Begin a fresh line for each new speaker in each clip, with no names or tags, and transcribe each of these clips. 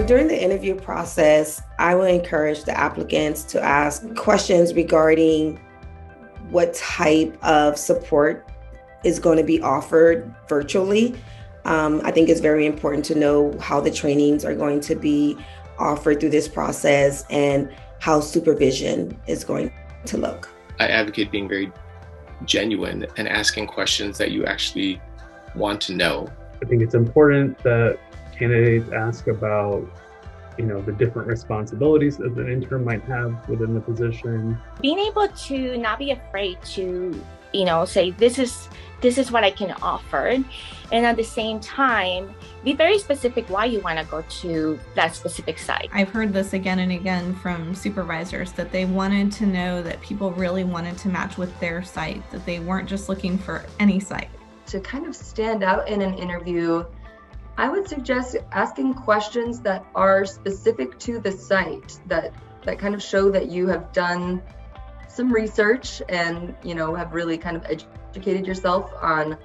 during the interview process, I would encourage the applicants to ask questions regarding what type of support is going to be offered virtually. I think it's very important to know how the trainings are going to be offered through this process and how supervision is going to look.
I advocate being very genuine and asking questions that you actually want to know.
I think it's important that candidates ask about, the different responsibilities that an intern might have within the position.
Being able to not be afraid to, say, this is what I can offer. And at the same time, be very specific why you want to go to that specific site.
I've heard this again and again from supervisors that they wanted to know that people really wanted to match with their site, that they weren't just looking for any site.
To kind of stand out in an interview, I would suggest asking questions that are specific to the site, that kind of show that you have done some research and, have really kind of educated yourself on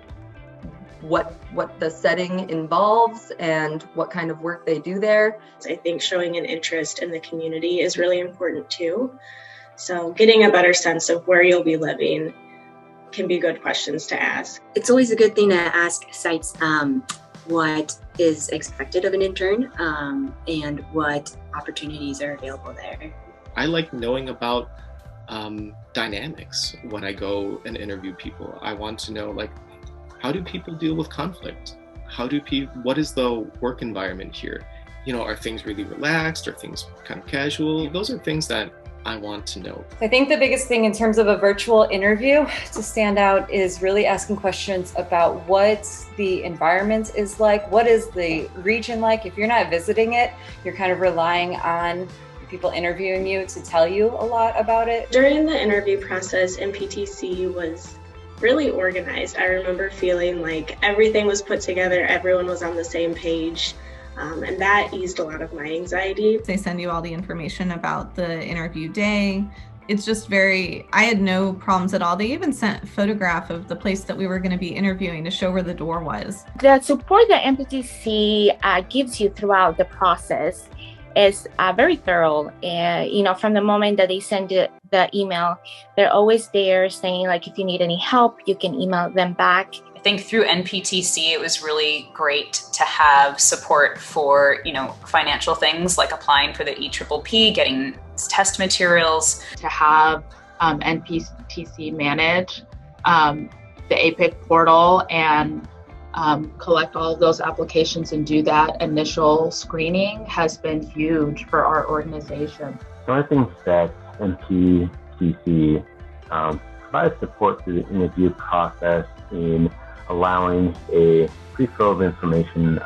what the setting involves and what kind of work they do there.
I think showing an interest in the community is really important too. So getting a better sense of where you'll be living can be good questions to ask.
It's always a good thing to ask sites what is expected of an intern and what opportunities are available there.
I like knowing about dynamics when I go and interview people. I want to know, how do people deal with conflict? What is the work environment here? Are things really relaxed? Are things kind of casual? Those are things that I want to know.
I think the biggest thing in terms of a virtual interview to stand out is really asking questions about what the environment is like, what is the region like. If you're not visiting it, you're kind of relying on people interviewing you to tell you a lot about it.
During the interview process, NPTC was really organized. I remember feeling like everything was put together, everyone was on the same page. And that eased a lot of my anxiety.
They send you all the information about the interview day. It's just I had no problems at all. They even sent a photograph of the place that we were going to be interviewing to show where the door was.
The support that NPTC gives you throughout the process is very thorough. From the moment that they send the email, they're always there saying, if you need any help, you can email them back.
I think through NPTC, it was really great to have support for, financial things like applying for the EPPP, getting test materials.
To have NPTC manage the APIC portal and collect all of those applications and do that initial screening has been huge for our organization.
So I think that NPTC provides support through the interview process in allowing a pre-fill of information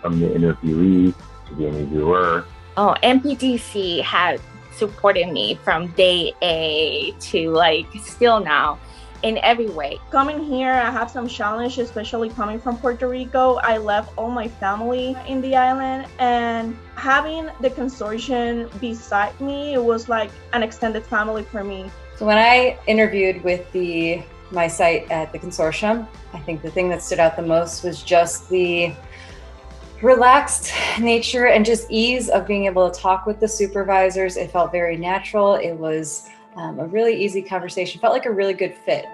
from the interviewee to the interviewer.
NPTC has supported me from day A to still now in every way.
Coming here, I have some challenge, especially coming from Puerto Rico. I left all my family in the island, and having the consortium beside me, it was like an extended family for me.
So when I interviewed with my site at the consortium, I think the thing that stood out the most was just the relaxed nature and just ease of being able to talk with the supervisors. It felt very natural. It was a really easy conversation. Felt like a really good fit.